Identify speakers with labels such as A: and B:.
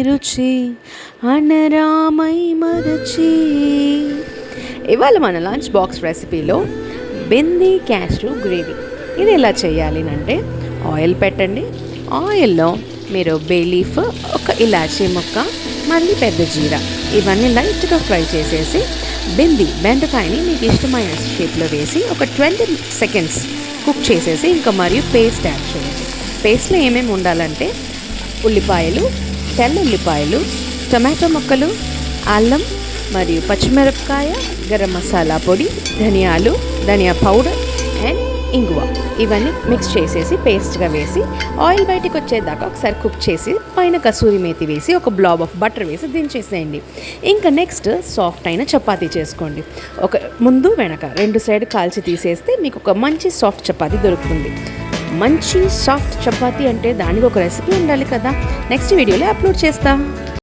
A: రుచి అనరామై మరచి. ఇవాళ మన లంచ్ బాక్స్ రెసిపీలో బెంది క్యాష్యూ గ్రేవీ. ఇది ఎలా చేయాలి అంటే, ఆయిల్ పెట్టండి. ఆయిల్లో మీరు బే లీఫ్, ఒక ఇలాచీ ముక్క, మళ్ళీ పెద్ద జీరా ఇవన్నీ లైట్గా ఫ్రై చేసేసి బెండకాయని మీకు ఇష్టమైన షేప్లో వేసి ఒక 20 seconds కుక్ చేసేసి ఇంకా మరియు పేస్ట్ యాడ్ చేయండి. పేస్ట్లో ఏమేమి ఉండాలంటే ఉల్లిపాయలు, తెల్ల ఉల్లిపాయలు, టమాటో ముక్కలు, అల్లం మరియు పచ్చిమిరపకాయ, గరం మసాలా పొడి, ధనియా పౌడర్ అండ్ ఇంగువ ఇవన్నీ మిక్స్ చేసేసి పేస్ట్గా వేసి ఆయిల్ బయటికి వచ్చేదాకా ఒకసారి కుక్ చేసి పైన కసూరి మేతి వేసి ఒక బ్లాబ్ ఆఫ్ బటర్ వేసి దించేసేయండి. ఇంకా నెక్స్ట్ సాఫ్ట్ అయిన చపాతీ చేసుకోండి. ఒక ముందు వెనక 2 సైడ్ కాల్చి తీసేస్తే మీకు ఒక మంచి సాఫ్ట్ చపాతీ దొరుకుతుంది. మంచి సాఫ్ట్ చపాతీ అంటే దానికి ఒక రెసిపీ ఉండాలి కదా. నెక్స్ట్ వీడియోలో అప్లోడ్ చేస్తాం.